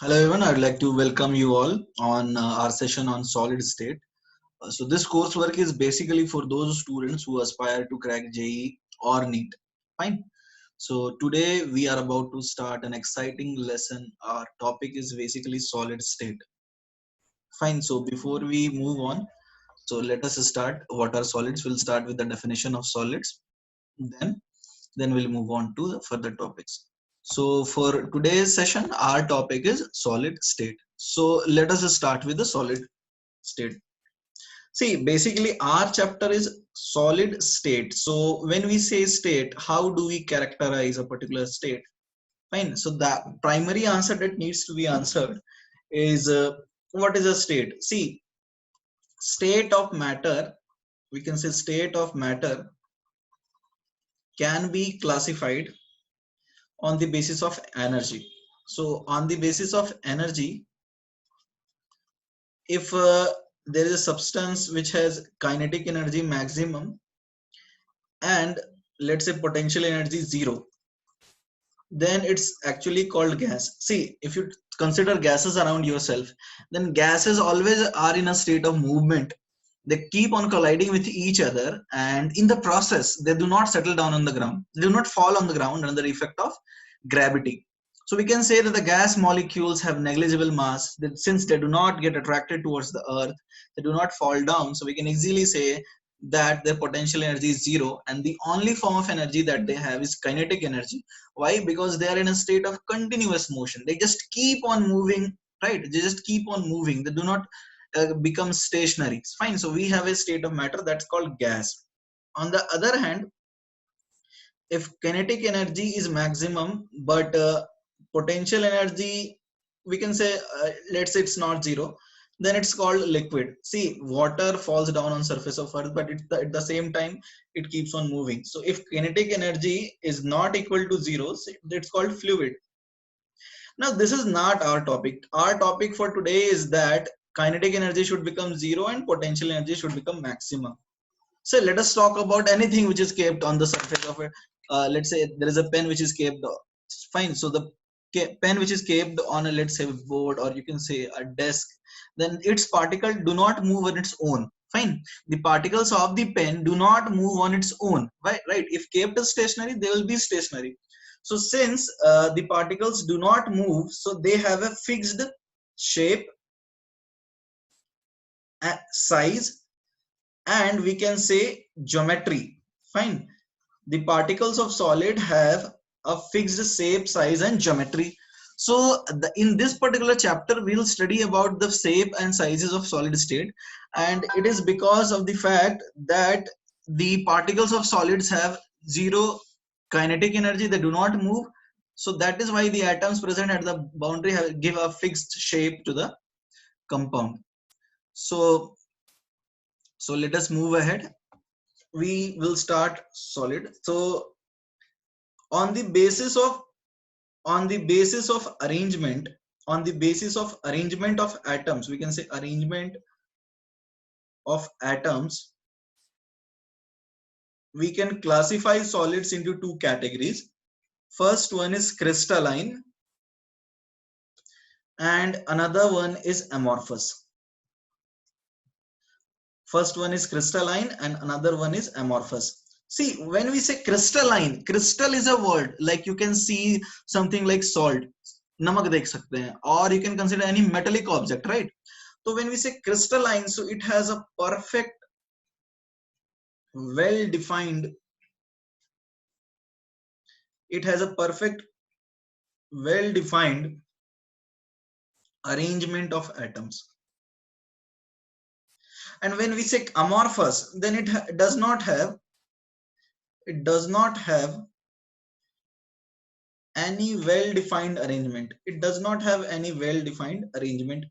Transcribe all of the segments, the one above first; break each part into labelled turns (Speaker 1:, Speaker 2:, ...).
Speaker 1: Hello everyone, I'd like to welcome you all on our session on solid state. So this coursework is basically for those students who aspire to crack JEE or NEET. Fine. So today we are about to start an exciting lesson. Our topic is basically solid state. Fine. So before we move on, so let us start. What are solids? We'll start with the definition of solids. Then we'll move on to the further topics. So for today's session, our topic is solid state. So let us start with the solid state. See, basically our chapter is solid state. So when we say state, how do we characterize a particular state? Fine. So the primary answer that needs to be answered is what is a state? See, state of matter, we can say state of matter can be classified on the basis of energy. So on the basis of energy, if there is a substance which has kinetic energy maximum and let's say potential energy zero, then it's actually called gas. See, if you consider gases around yourself, then gases always are in a state of movement. They keep on colliding with each other, and in the process they do not settle down on the ground, they do not fall on the ground under the effect of gravity. So we can say that the gas molecules have negligible mass, that since they do not get attracted towards the earth, they do not fall down, so we can easily say that their potential energy is zero, and the only form of energy that they have is kinetic energy. Why? Because they are in a state of continuous motion, they just keep on moving, right? They just keep on moving, they do not become stationary. Fine. So we have a state of matter that's called gas. On the other hand, if kinetic energy is maximum but potential energy, we can say let's say it's not zero, then it's called liquid. See, water falls down on surface of earth, but at the same time it keeps on moving. So if kinetic energy is not equal to zero, it's called fluid. Now, this is not our topic. Our topic for today is that kinetic energy should become zero and potential energy should become maximum. So let us talk about anything which is kept on the surface of it. Let's say there is a pen which is kept. Fine. So the pen which is kept on a, let's say, board, or you can say a desk, then its particles do not move on its own. Fine. The particles of the pen do not move on its own. Right. If kept stationary, they will be stationary. So since the particles do not move, so they have a fixed shape, size, and we can say geometry. Fine. The particles of solid have a fixed shape, size, and geometry. So in this particular chapter, we'll study about the shape and sizes of solid state, and it is because of the fact that the particles of solids have zero kinetic energy, they do not move. So that is why the atoms present at the boundary give a fixed shape to the compound. So let us move ahead. We will start solid. So on the basis of arrangement, on the basis of arrangement of atoms, we can say arrangement of atoms, we can classify solids into two categories. First one is crystalline and another one is amorphous. First one is crystalline and another one is amorphous. See, when we say crystalline, crystal is a word, like you can see something like salt, namak dekh sakte hain, or you can consider any metallic object, right? So when we say crystalline, so it has a perfect, well defined, it has a perfect, well defined arrangement of atoms. And when we say amorphous, then it does not have, it does not have any well defined arrangement. It does not have any well defined arrangement.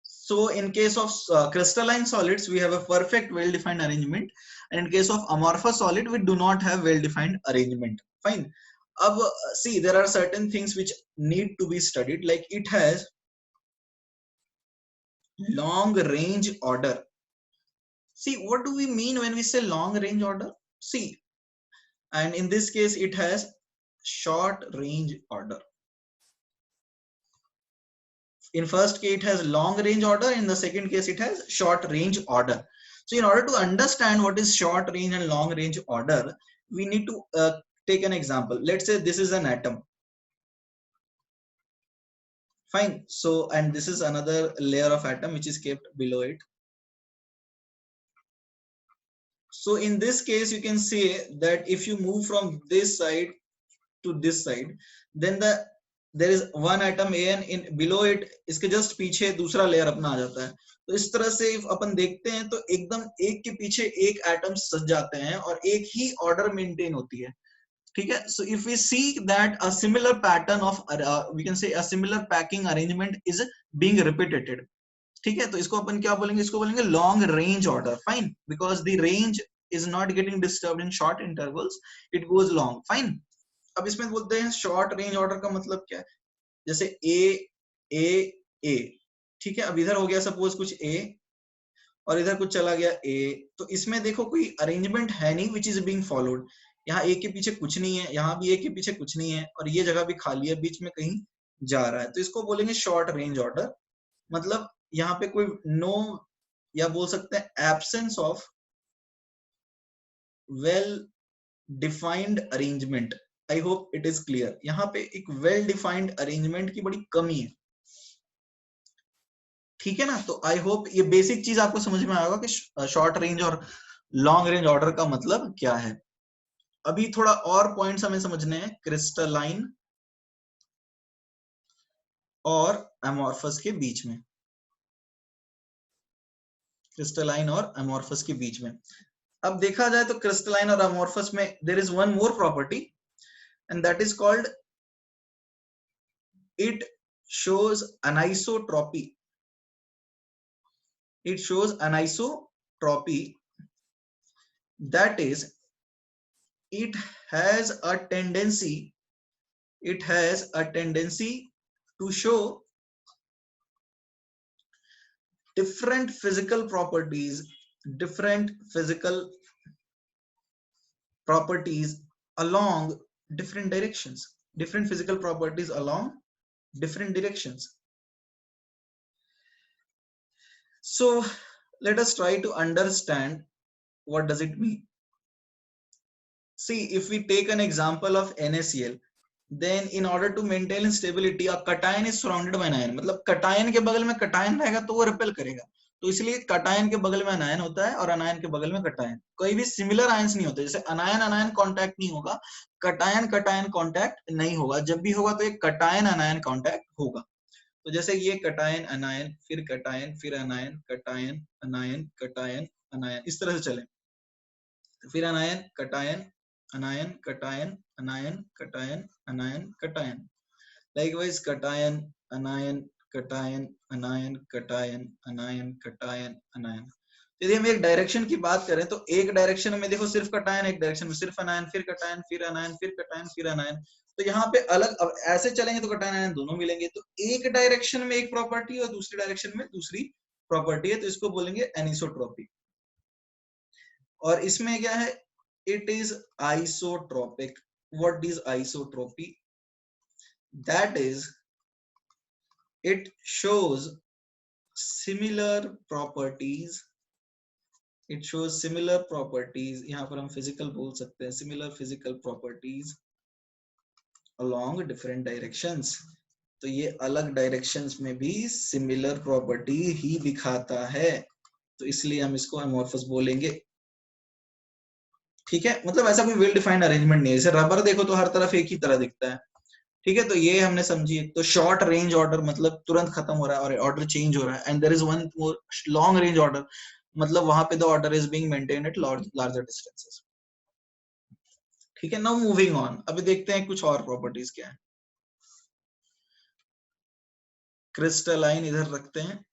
Speaker 1: So in case of crystalline solids, we have a perfect well defined arrangement, and in case of amorphous solid, we do not have well defined arrangement. Fine. See, there are certain things which need to be studied, like it has long range order. See, what do we mean when we say long range order? See, and in this case it has short range order. In first case, it has long range order. In the second case, it has short range order. So in order to understand what is short range and long range order, we need to take an example. Let's say this is an atom. Fine. So, and this is another layer of atom which is kept below it. So in this case, you can say that if you move from this side to this side, then there is one atom A and in below it इसके just पीछे दूसरा layer अपना आ जाता है. तो इस तरह से अपन देखते हैं तो एकदम एक के पीछे एक एटम सज जाते हैं और एक ही ऑर्डर मेंटेन होती है. ठीक है. So if we see that a similar pattern of we can say a similar packing arrangement is being repeated. ठीक है. तो इसको अपन क्या बोलेंगे? इसको बोलेंगे long range order. Fine, because the range is not getting disturbed in short intervals, it goes long. Fine. अब इसमें बोलते हैं शॉर्ट रेंज ऑर्डर का मतलब क्या है? जैसे ए, ठीक है. अब इधर हो गया सपोज कुछ ए और इधर कुछ चला गया ए. तो इसमें देखो कोई अरेंजमेंट है नहीं विच इज बीइंग फॉलोड. यहाँ ए के पीछे कुछ नहीं है, यहाँ भी ए के पीछे कुछ नहीं है और ये जगह भी खाली है, बीच में कहीं जा रहा है. तो इसको बोलेंगे शॉर्ट रेंज ऑर्डर. मतलब यहाँ पे कोई नो या बोल सकते हैं absence of well defined arrangement. I hope it is clear. यहाँ पे एक वेल डिफाइंड अरेंजमेंट की बड़ी कमी है. ठीक है ना. तो आई होप ये बेसिक चीज आपको समझ में आएगा कि शॉर्ट रेंज और लॉन्ग रेंज ऑर्डर का मतलब क्या है. अभी थोड़ा और पॉइंट्स हमें समझने हैं क्रिस्टलाइन और अमॉर्फस के बीच में. क्रिस्टलाइन और अमॉर्फस के बीच में अब देखा जाए तो क्रिस्टलाइन और अमॉर्फस में there is one more property and that is called it shows anisotropy. It shows anisotropy, that is it has a tendency to show different physical properties along different physical properties along different directions. So let us try to understand what does it mean. See, if we take an example of NaCl, then in order to maintain stability a cation is surrounded by anion. मतलब cation के बगल में cation रहेगा तो वो repel करेगा. तो इसलिए cation के बगल में अनायन होता है और अनायन के बगल में कटायन. कोई भी सिमिलर आयंस नहीं होते. जैसे अनायन अनायन कांटेक्ट नहीं होगा, कटायन कटायन कांटेक्ट नहीं होगा. जब भी होगा तो एक कटायन अनायन कांटेक्ट होगा. तो जैसे ये कटायन अनायन फिर कटायन फिर अनायन कटायन अनायन कटायन अनायन इस तरह से चले. फिर अनायन cation अनायन cation अनायन cation अनायन cation. Likewise cation अनायन cation अनायन cation अनायन cation अनायन. यदि हम एक डायरेक्शन की बात करें तो एक डायरेक्शन में देखो सिर्फ कटायन, एक डायरेक्शन में सिर्फ अनायन, फिर कटायन फिर अनायन फिर कटायन फिर अनायन. तो यहाँ पे अलग अब ऐसे चलेंगे तो कटायन अनायन दोनों मिलेंगे. तो एक डायरेक्शन में एक प्रॉपर्टी और दूसरी डायरेक्शन में दूसरी प्रॉपर्टी है. तो इसको बोलेंगे एनिसोट्रॉपी. और इसमें क्या है? It is isotropic. What is isotropy? That is, it shows similar properties. It shows similar properties. यहाँ पर हम physical बोल सकते हैं. Similar physical properties along different directions. तो ये अलग directions में भी similar property ही दिखाता है. तो इसलिए हम इसको amorphous बोलेंगे. ठीक है. मतलब ऐसा कोई वेल डिफाइंड अरेंजमेंट नहीं है. जैसे रबर देखो तो हर तरफ एक ही तरह दिखता है. ठीक है. तो ये हमने समझी. तो शॉर्ट रेंज ऑर्डर मतलब तुरंत खत्म हो रहा है और ऑर्डर चेंज हो रहा है. And there is one more long range order, मतलब वहां पे the order is being maintained at larger distances. ठीक है. Now moving on. अभी देखते हैं कुछ और प्रॉपर्टीज क्या है. क्रिस्टलाइन इधर रखते हैं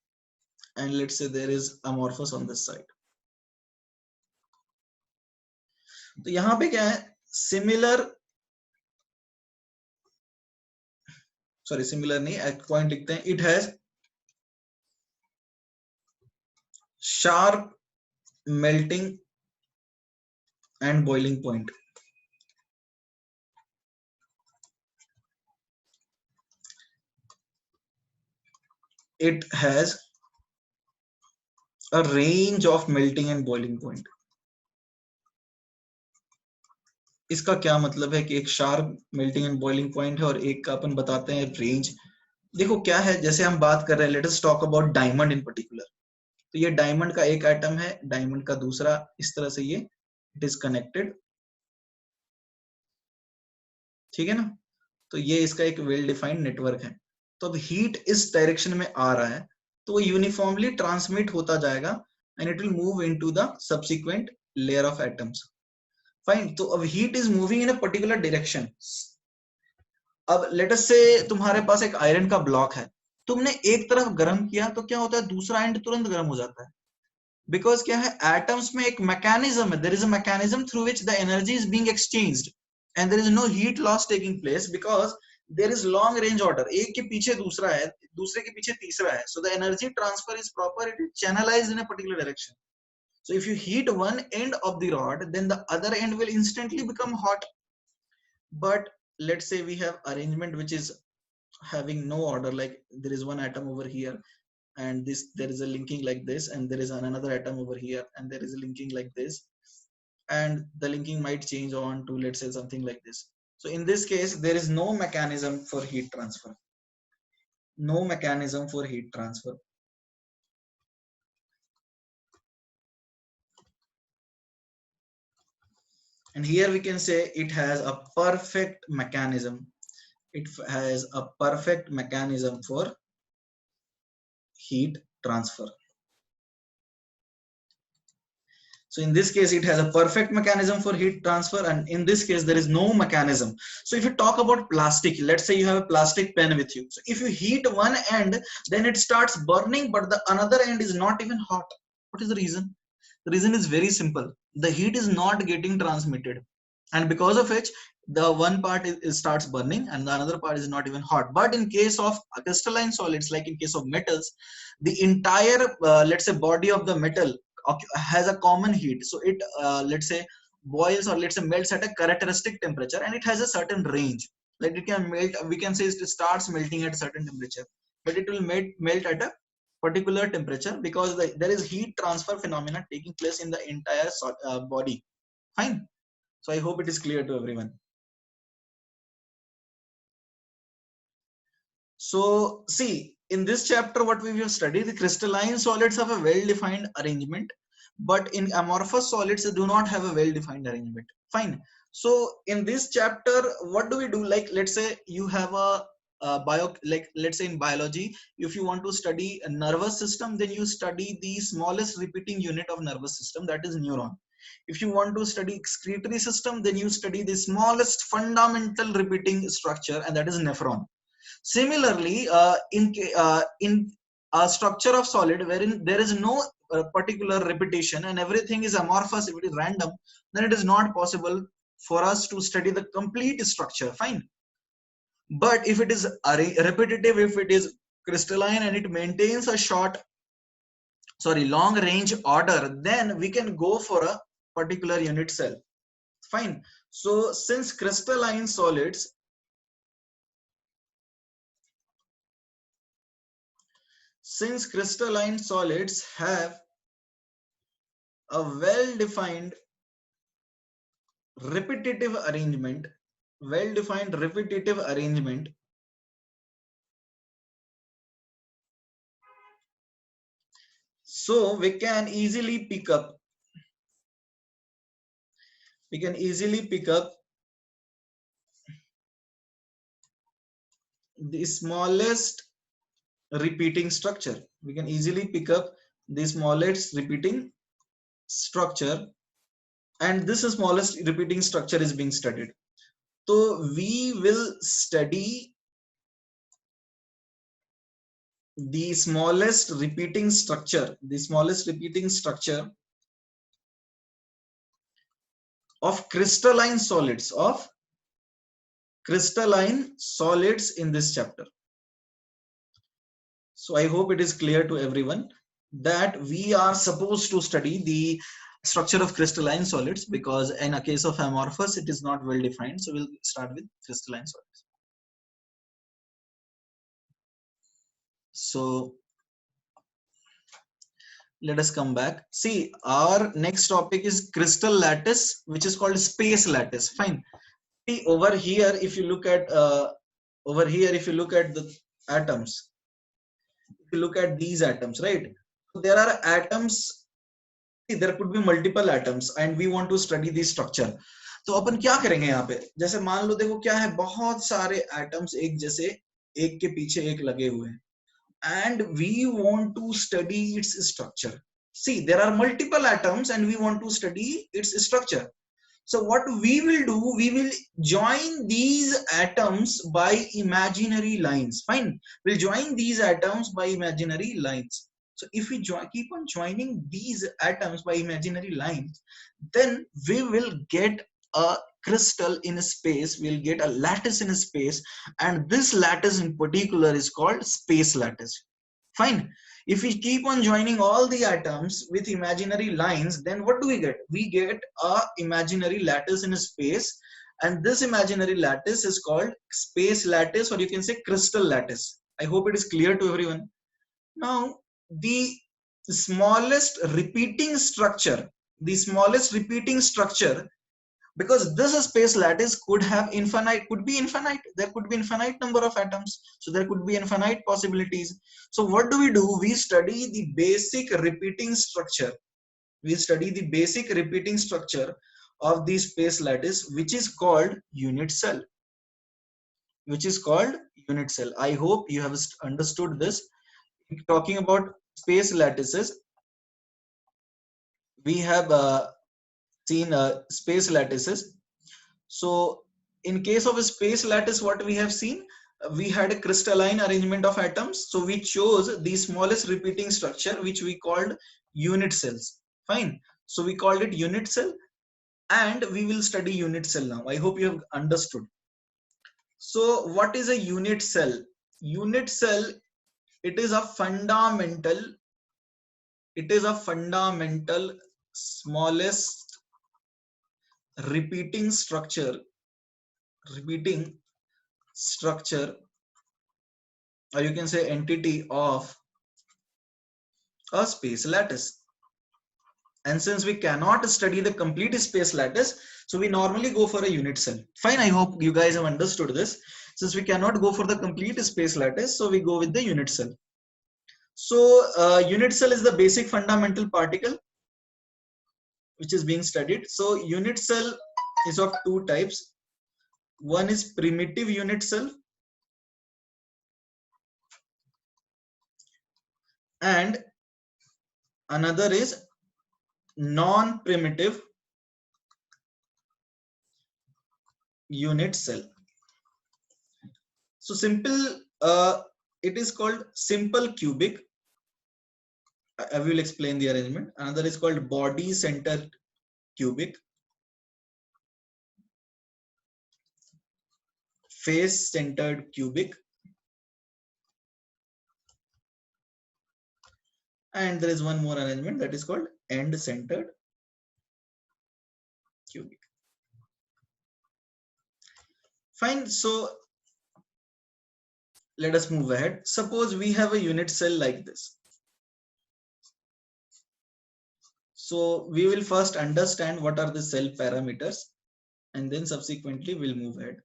Speaker 1: and let's say there is amorphous on this side. तो यहाँ पे क्या है? सिमिलर नहीं, पॉइंट लिखते हैं. It has sharp melting and boiling point. it has a range of melting and boiling point. इसका क्या मतलब है कि एक sharp melting and boiling point है और एक का अपन बताते हैं रेंज। देखो क्या है, जैसे हम बात कर रहे हैं, let us talk about diamond in particular. तो ये डायमंड का एक एटम है, डायमंड का दूसरा, इस तरह से ये इट इज कनेक्टेड, ठीक है ना। तो ये इसका एक वेल डिफाइंड नेटवर्क है। तो अब हीट इस डायरेक्शन में आ रहा है तो वो यूनिफॉर्मली ट्रांसमिट होता जाएगा and it will move into the subsequent layer of atoms. Fine. तो अब heat is moving in a particular direction. अब लेट अस से तुम्हारे पास एक आयरन का ब्लॉक है, तुमने एक तरफ गर्म किया तो क्या होता है, दूसरा एंड तुरंत गर्म हो जाता है। बिकॉज क्या है, एटम्स में एक मैकेनिज्म है, there is a mechanism through which the energy is being exchanged and there is no heat loss taking place because there is long range order, एक के पीछे दूसरा है, दूसरे के पीछे तीसरा है, so the energy transfer is proper, it is channelised in a particular direction. So if you heat one end of the rod, then the other end will instantly become hot. But let's say we have arrangement which is having no order, like there is one atom over here and this, there is a linking like this, and there is another atom over here and there is a linking like this, and the linking might change on to, let's say, something like this. So in this case there is no mechanism for heat transfer, no mechanism for heat transfer. And here we can say it has a perfect mechanism, it has a perfect mechanism for heat transfer. So in this case, it has a perfect mechanism for heat transfer, and in this case, there is no mechanism. So if you talk about plastic, let's say you have a plastic pen with you. So if you heat one end, then it starts burning, but the another end is not even hot. What is the reason? The reason is very simple. The heat is not getting transmitted, and because of which the one part starts burning and the another part is not even hot. But in case of crystalline solids, like in case of metals, the entire let's say body of the metal has a common heat, so it let's say boils or let's say melts at a characteristic temperature, and it has a certain range. Like it can melt, we can say it starts melting at a certain temperature, but it will melt at a particular temperature because there is heat transfer phenomena taking place in the entire body. Fine. So I hope it is clear to everyone. So see, in this chapter, what we have studied, the crystalline solids have a well-defined arrangement, but in amorphous solids, they do not have a well-defined arrangement. Fine. So in this chapter, what do we do? Like, let's say you have a like let's say in biology, if you want to study a nervous system, then you study the smallest repeating unit of nervous system, that is neuron. If you want to study excretory system, then you study the smallest fundamental repeating structure, and that is nephron. Similarly, in a structure of solid wherein there is no particular repetition and everything is amorphous, if it is random, then it is not possible for us to study the complete structure. Fine. But if it is repetitive, if it is crystalline and it maintains a long range order, then we can go for a particular unit cell. Fine. So since crystalline solids have a well-defined repetitive arrangement, so we can easily pick up the smallest repeating structure. We can easily pick up the smallest repeating structure, and this smallest repeating structure is being studied. So we will study the smallest repeating structure, of crystalline solids, in this chapter. So I hope it is clear to everyone that we are supposed to study the structure of crystalline solids, because in a case of amorphous, it is not well defined. So we'll start with crystalline solids. So let us come back. See, our next topic is crystal lattice, which is called space lattice. Fine. See, over here, if you look at if you look at the atoms, if you look at these atoms, right? So there are atoms. See, there could be multiple atoms, and we want to study the structure. तो अपन क्या करेंगे यहाँ पे? जैसे मान लो, देखो क्या है, बहुत सारे atoms एक जैसे एक के पीछे एक लगे हुए हैं. And we want to study its structure. See, there are multiple atoms and we want to study its structure. So what we will do, we will join these atoms by imaginary lines. Fine. We'll join these atoms by imaginary lines. So if we keep on joining these atoms by imaginary lines, then we will get a crystal in space, we'll get a lattice in space, and this lattice in particular is called space lattice. Fine. If we keep on joining all the atoms with imaginary lines, then what do we get? We get a imaginary lattice in space, and this imaginary lattice is called space lattice, or you can say crystal lattice. I hope it is clear to everyone. Now, the smallest repeating structure, because this space lattice could be infinite, there could be infinite number of atoms, so there could be infinite possibilities. So what do? We study the basic repeating structure of the space lattice, which is called unit cell. I hope you have understood this. Talking about space lattices, we have seen space lattices. So in case of a space lattice, what we have seen, we had a crystalline arrangement of atoms. So we chose the smallest repeating structure, which we called unit cells. Fine. So we called it unit cell, and we will study unit cell now. I hope you have understood. So what is a unit cell? Unit cell, it is a fundamental smallest repeating structure, or you can say entity of a space lattice. And since we cannot study the complete space lattice, so we normally go for a unit cell. Fine, I hope you guys have understood this. Since we cannot go for the complete space lattice, so we go with the unit cell. So unit cell is the basic fundamental particle which is being studied. So unit cell is of two types. One is primitive unit cell, and another is non-primitive unit cell. So it is called simple cubic. I will explain the arrangement. Another is called body centered cubic, face centered cubic, and there is one more arrangement that is called end centered cubic. Fine. So let us move ahead. Suppose we have a unit cell like this. So we will first understand what are the cell parameters, and then subsequently we'll move ahead.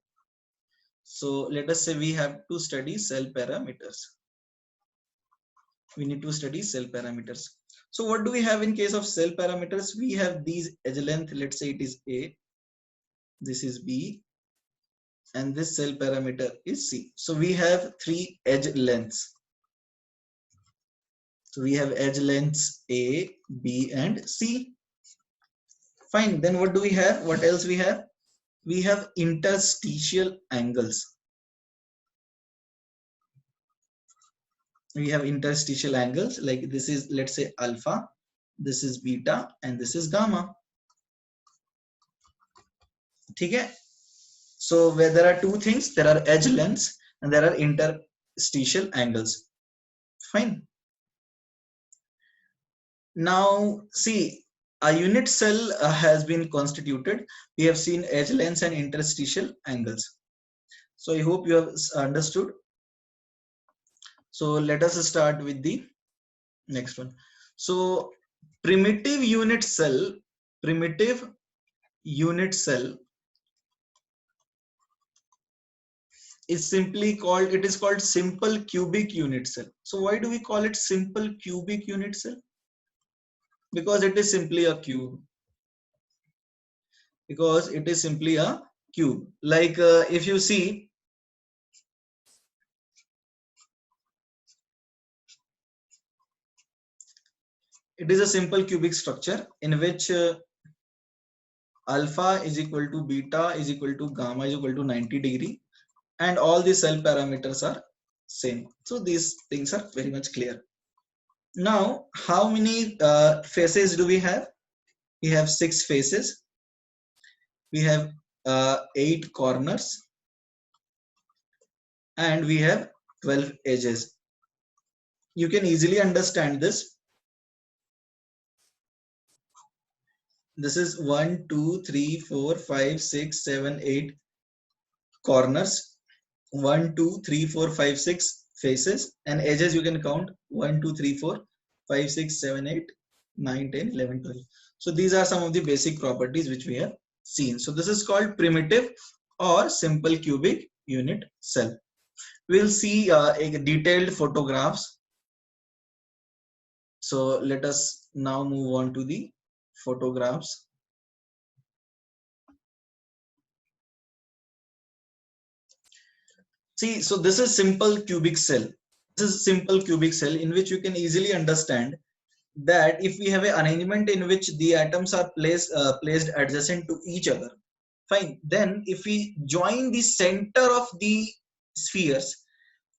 Speaker 1: So let us say we have to study cell parameters. We need to study cell parameters. So what do we have in case of cell parameters? We have these edge length. Let's say it is A, this is B, and this cell parameter is C. So we have three edge lengths. So we have edge lengths A, B, and C. Fine. Then what do we have? What else we have? We have interstitial angles. We have interstitial angles, like this is, let's say, alpha, this is beta, and this is gamma. Okay. So where there are two things, there are edge lengths and there are interstitial angles. Fine. Now see, a unit cell has been constituted. We have seen edge lengths and interstitial angles. So I hope you have understood. So let us start with the next one. So primitive unit cell is simply called, it is called simple cubic unit cell. So why do we call it simple cubic unit cell? Because it is simply a cube. Because it is simply a cube. Like if you see, it is a simple cubic structure in which alpha is equal to beta is equal to gamma is equal to 90 degree, and all the cell parameters are same. So these things are very much clear. Now, how many faces do we have? We have 6 faces. We have 8 corners, and we have 12 edges. You can easily understand this. This is 1, 2, 3, 4, 5, 6, 7, 8 corners. 1, 2, 3, 4, 5, 6 faces, and edges you can count 1, 2, 3, 4, 5, 6, 7, 8, 9, 10, 11, 12. So these are some of the basic properties which we have seen. So this is called primitive or simple cubic unit cell. We'll see a detailed photographs. So let us now move on to the photographs. See, so this is simple cubic cell. This is simple cubic cell in which you can easily understand that if we have an arrangement in which the atoms are placed adjacent to each other, fine. Then if we join the center of the spheres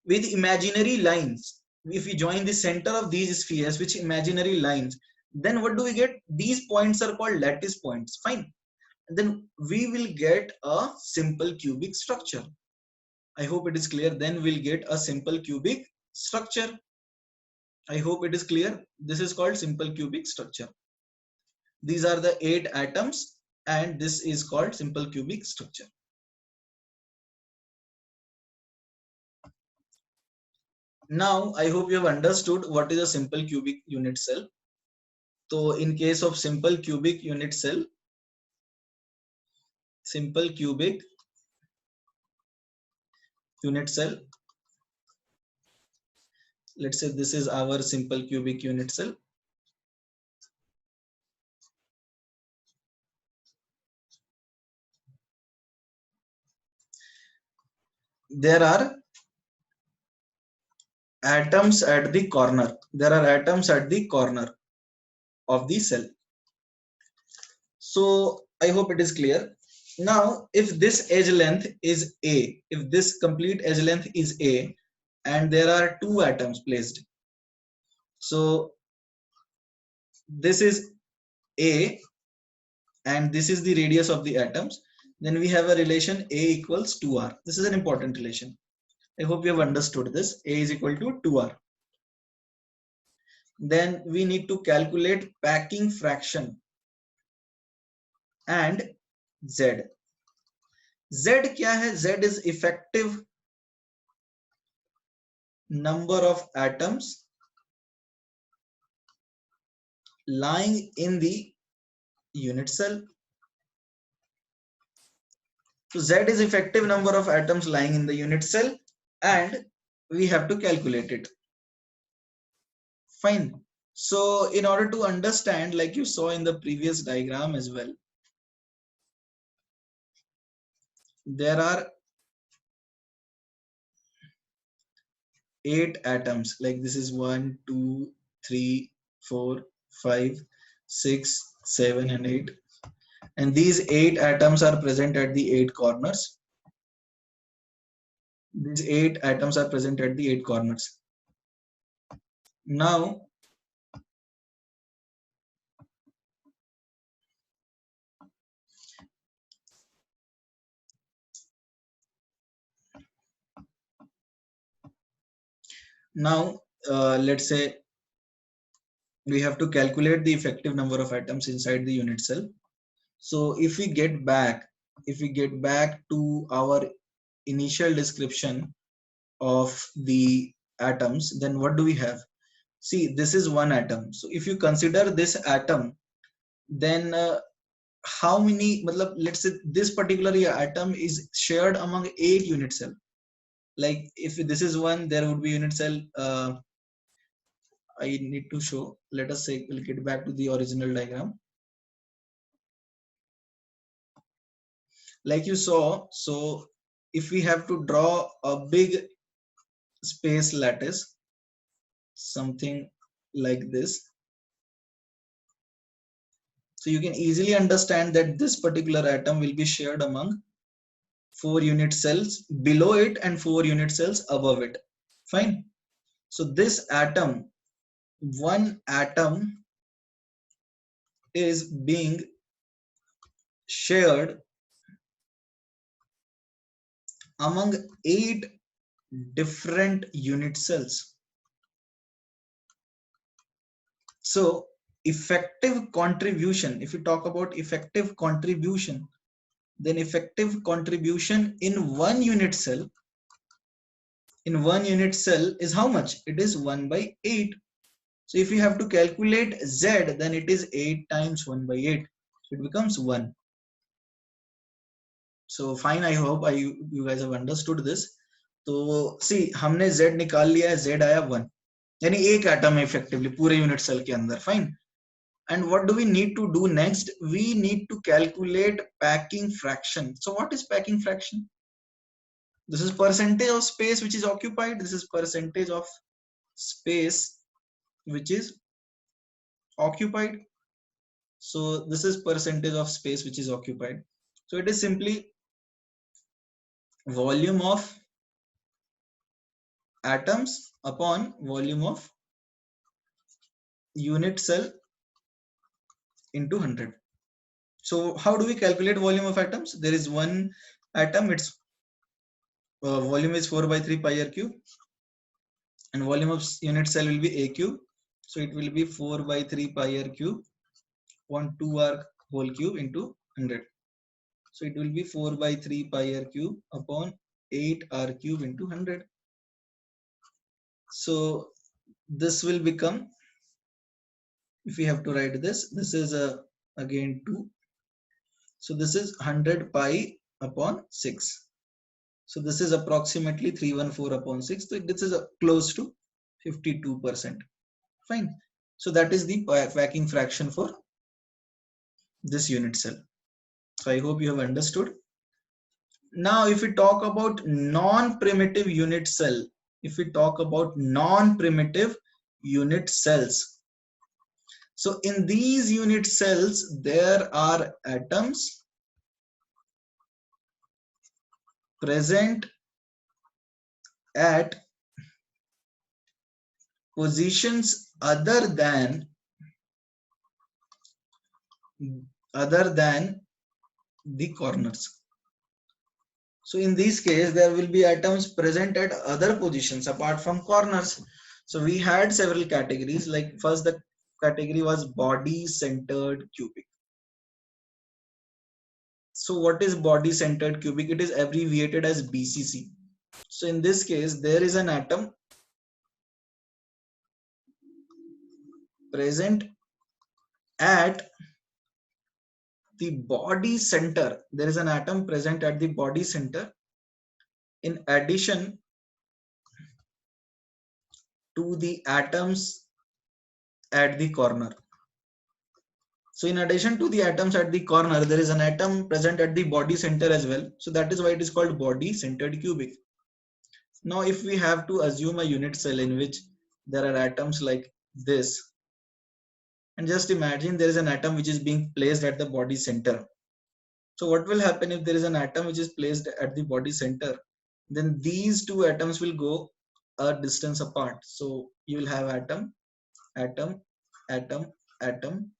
Speaker 1: with imaginary lines, if we join the center of these spheres with imaginary lines, then what do we get? These points are called lattice points, fine. And then we will get a simple cubic structure. I hope it is clear. Then we'll get a simple cubic structure. I hope it is clear. This is called simple cubic structure. These are the 8 atoms, and this is called simple cubic structure. Now, I hope you have understood what is a simple cubic unit cell. So in case of simple cubic unit cell, simple cubic unit cell, let's say this is our simple cubic unit cell. There are atoms at the corner. There are atoms at the corner of the cell. So I hope it is clear. Now, if this edge length is A, if this complete edge length is A, and there are 2 atoms placed. So this is A, and this is the radius of the atoms. Then we have a relation A equals 2R. This is an important relation. I hope you have understood this. A is equal to 2R. Then we need to calculate packing fraction and Z. Z क्या है? Z is effective number of atoms lying in the unit cell. So Z is effective number of atoms lying in the unit cell, and we have to calculate it. Fine. So in order to understand, like you saw in the previous diagram as well, there are 8 atoms. Like this is 1, 2, 3, 4, 5, 6, 7, and 8. And these 8 atoms are present at the 8 corners. These 8 atoms are present at the 8 corners. Now, let's say we have to calculate the effective number of atoms inside the unit cell. So if we get back to our initial description of the atoms, then what do we have? See, this is one atom. So if you consider this atom, then how many, let's say this particular atom is shared among 8 unit cell. Like if this is one, there would be unit cell. I need to show. Let us say, we'll get back to the original diagram. Like you saw, so if we have to draw a big space lattice, something like this, so you can easily understand that this particular atom will be shared among 4 unit cells below it and 4 unit cells above it. Fine. So this atom, one atom is being shared among 8 different unit cells. So effective contribution, if you talk about effective contribution, then effective contribution in one unit cell is how much? It is 1 by 8. So if you have to calculate Z, then it is 8 times 1 by 8. So it becomes 1. So fine, I hope you guys have understood this. तो see, हमने Z निकाल लिया है, Z आया 1, यानी एक atom है effectively पूरे यूनिट सेल के अंदर. Fine. And what do we need to do next? We need to calculate packing fraction. So what is packing fraction? This is percentage of space which is occupied. This is percentage of space which is occupied. So this is percentage of space which is occupied. So it is simply volume of atoms upon volume of unit cell into 100. So how do we calculate volume of atoms? There is one atom, its volume is 4 by 3 pi r cube, and volume of unit cell will be a cube. So it will be 4 by 3 pi r cube upon 2r whole cube into 100. So it will be 4 by 3 pi r cube upon 8r cube into 100. So this will become, if we have to write this, this is again 2. So this is 100 pi upon 6. So this is approximately 314 upon 6. So this is close to 52%. Fine. So that is the packing fraction for this unit cell. So I hope you have understood. Now if we talk about non-primitive unit cell, so in these unit cells there are atoms present at positions other than the corners. So in this case, there will be atoms present at other positions apart from corners. So we had several categories. Like first, the category was body-centered cubic. So what is body-centered cubic? It is abbreviated as BCC. So in this case, there is an atom present at the body center. There is an atom present at the body center in addition to the atoms at the corner. So in addition to the atoms at the corner, there is an atom present at the body center as well. So that is why it is called body centered cubic. Now if we have to assume a unit cell in which there are atoms like this, and just imagine there is an atom which is being placed at the body center. So what will happen if there is an atom which is placed at the body center? Then these two atoms will go a distance apart. So you will have atom, atom, atom, atom.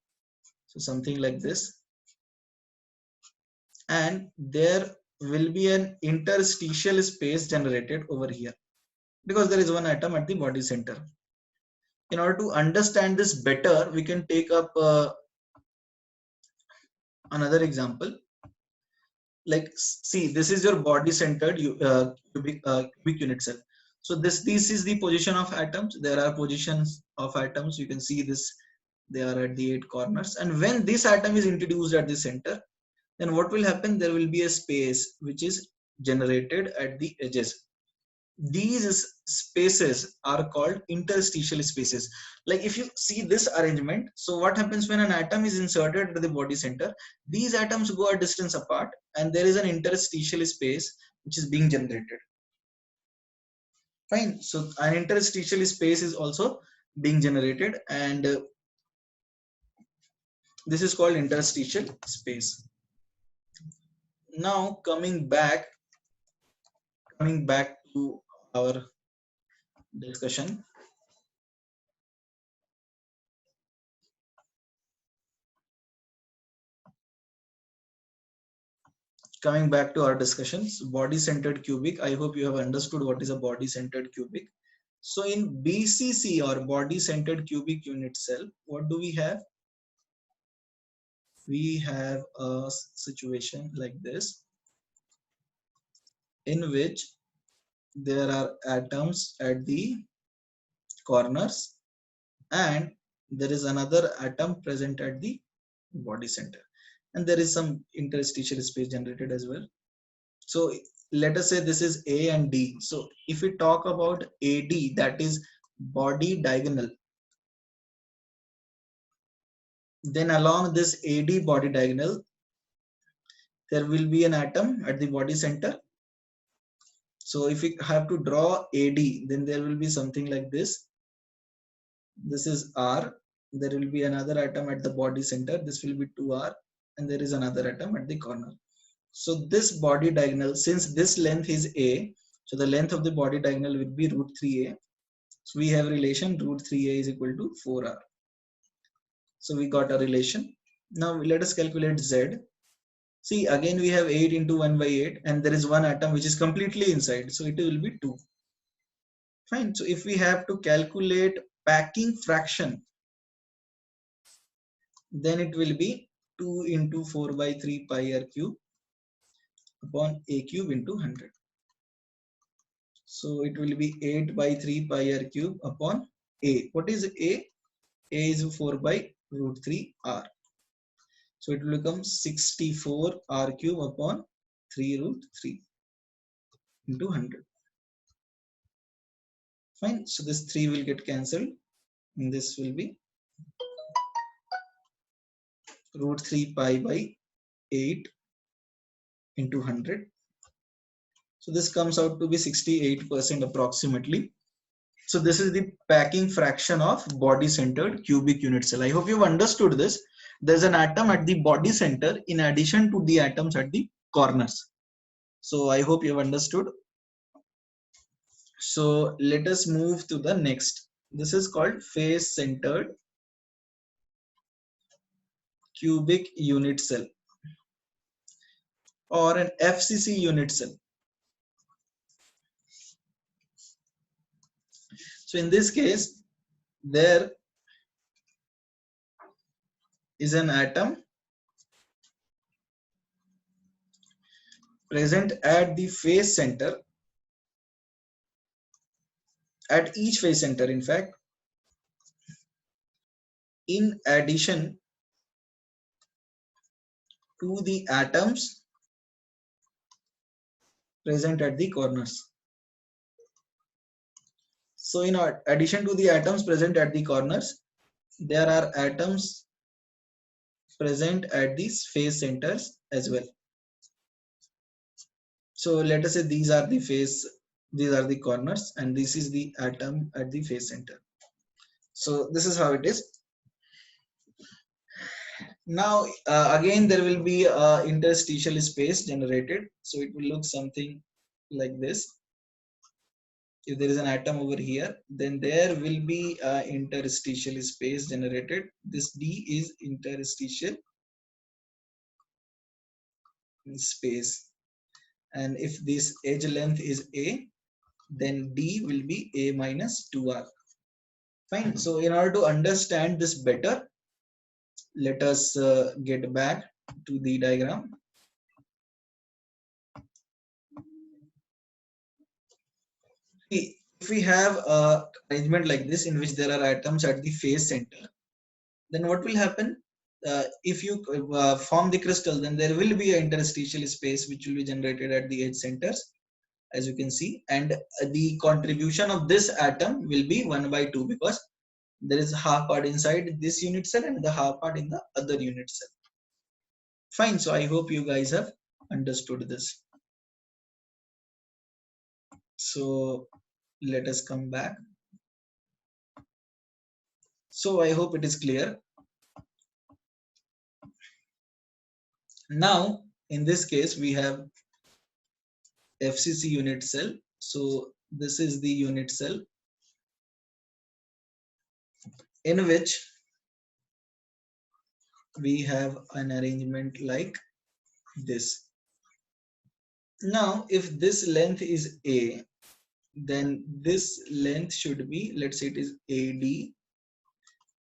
Speaker 1: So something like this. And there will be an interstitial space generated over here because there is one atom at the body center. In order to understand this better, we can take up another example. Like, see, this is your body centered cubic unit cell. So this is the position of atoms. There are positions of atoms, you can see this, they are at the 8 corners, and when this atom is introduced at the center, then what will happen, there will be a space which is generated at the edges. These spaces are called interstitial spaces. Like if you see this arrangement, so what happens when an atom is inserted at the body center, these atoms go a distance apart and there is an interstitial space which is being generated. Fine, so an interstitial space is also being generated, and this is called interstitial space. Now coming back to our discussion. Coming back to our discussions, body centered cubic. I hope you have understood what is a body centered cubic. So in BCC, or body centered cubic unit cell, what do we have? We have a situation like this, in which there are atoms at the corners and there is another atom present at the body center, and there is some interstitial space generated as well. So let us say this is A and D. So if we talk about AD, that is body diagonal, then along this AD body diagonal, there will be an atom at the body center. So if we have to draw AD, then there will be something like this. This is R. There will be another atom at the body center. This will be 2R, and there is another atom at the corner. So this body diagonal, since this length is A, so the length of the body diagonal will be root 3A. So we have relation root 3A is equal to 4R. So we got a relation. Now let us calculate Z. See, again we have 8 into 1 by 8, and there is one atom which is completely inside. So it will be 2. Fine. So if we have to calculate packing fraction, then it will be 2 into 4 by 3 pi r cube upon A cube into 100. So it will be 8 by 3 pi r cube upon A. What is A? A is 4 by root 3 R. So it will become 64 R cube upon 3 root 3 into 100. Fine. So this 3 will get cancelled, and this will be root 3 pi by 8 into 100. So this comes out to be 68% approximately. So this is the packing fraction of body centered cubic unit cell. I hope you've understood this. There's an atom at the body center in addition to the atoms at the corners. So I hope you've understood. So let us move to the next. This is called face centered cubic unit cell, or an FCC unit cell. So in this case, there is an atom present at the face center, at each face center in fact, in addition to the atoms present at the corners. So in addition to the atoms present at the corners, there are atoms present at these face centers as well. So let us say these are the corners, and this is the atom at the face center. So this is how it is. Now again there will be interstitial space generated. So it will look something like this. If there is an atom over here, then there will be interstitial space generated. This D is interstitial space, and if this edge length is A, then D will be A minus 2R. Fine. So in order to understand this better, let us get back to the diagram. See, if we have a arrangement like this in which there are atoms at the phase center, then what will happen? If you form the crystal, then there will be an interstitial space which will be generated at the edge centers, as you can see, and the contribution of this atom will be 1 by 2, because there is half part inside this unit cell and the half part in the other unit cell. Fine. So I hope you guys have understood this. So let us come back. So I hope it is clear. Now, in this case, we have FCC unit cell. So this is the unit cell in which we have an arrangement like this. Now, if this length is A, then this length should be, let's say it is AD.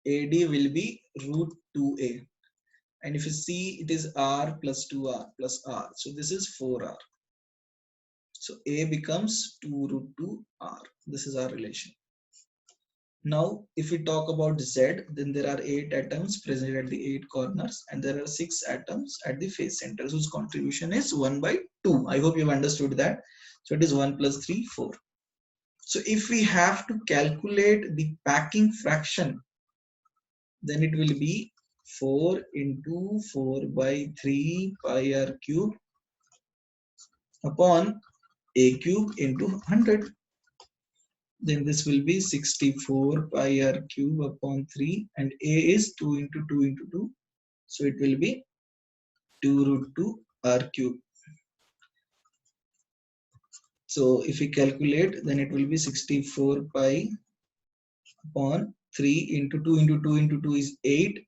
Speaker 1: AD will be root 2A. And if you see, it is R plus 2R plus R. So this is 4R. So A becomes 2 root 2R. This is our relation. Now, if we talk about Z, then there are 8 atoms present at the 8 corners, and there are 6 atoms at the phase centers whose contribution is 1 by 2. I hope you've understood that. So it is 1 plus 3, 4. So if we have to calculate the packing fraction, then it will be 4 into 4 by 3 pi r cube upon a cube into 100. Then this will be 64 pi r cube upon 3, and a is 2 into 2 into 2. So it will be 2 root 2 r cube. So if we calculate, then it will be 64 pi upon 3 into 2 into 2 into 2 is 8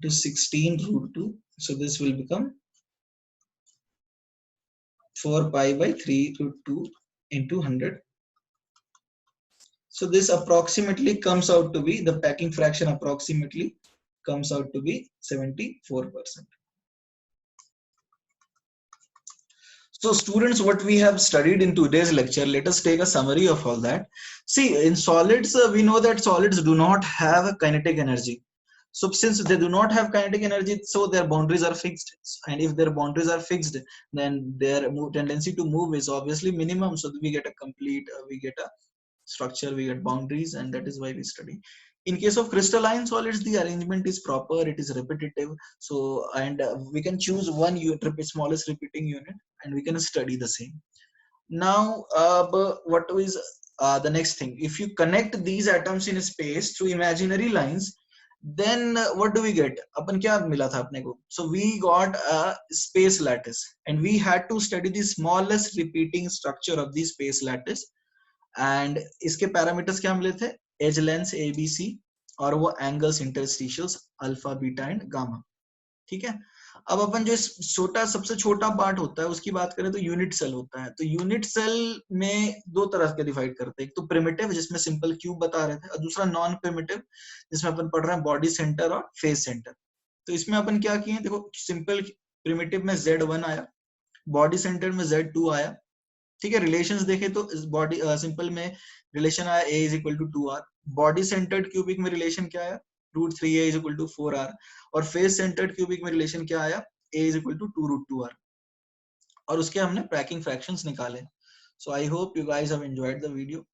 Speaker 1: to 16 root 2. So this will become 4 pi by 3 root 2 into 100. So this approximately comes out to be, the packing fraction approximately comes out to be 74%. So students, what we have studied in today's lecture, let us take a summary of all that. See, in solids, we know that solids do not have a kinetic energy. So since they do not have kinetic energy, so their boundaries are fixed. And if their boundaries are fixed, then their tendency to move is obviously minimum. So we get a complete, we get a structure, we get boundaries, and that is why we study. In case of crystalline solids, the arrangement is proper, it is repetitive. So, and we can choose one unit, smallest repeating unit, and we can study the same. Now, what is the next thing? If you connect these atoms in space through imaginary lines, then what do we get? Apan kya mila tha apne ko? So we got a space lattice, and we had to study the smallest repeating structure of the space lattice. And इसके parameters क्या मिले थे? Edge length a b c और वो angles interstitials alpha beta and gamma. ठीक है. अब अपन जो छोटा सबसे छोटा पार्ट होता है उसकी बात करें तो यूनिट सेल होता है. तो यूनिट सेल में दो तरह के डिवाइड करते हैं. एक तो प्रिमिटिव जिसमें सिंपल क्यूब बता रहे थे, और दूसरा नॉन प्रिमिटिव जिसमें अपन पढ़ रहे हैं बॉडी सेंटर और फेस सेंटर. तो इसमें अपन क्या किए, देखो सिंपल प्रिमिटिव में Z1 आया, बॉडी सेंटर में Z2 आया. ठीक है. रिलेशंस देखे तो बॉडी सिंपल में रिलेशन आया a is equal to 2r. Body centred cubic में रिलेशन क्या आया? Root 3a is equal to 4r. और फेस सेंटर्ड क्यूबिक में रिलेशन क्या आया? a is equal to 2 root 2r. और उसके हमने पैकिंग फ्रैक्शंस निकाले. So I hope you guys have enjoyed the video.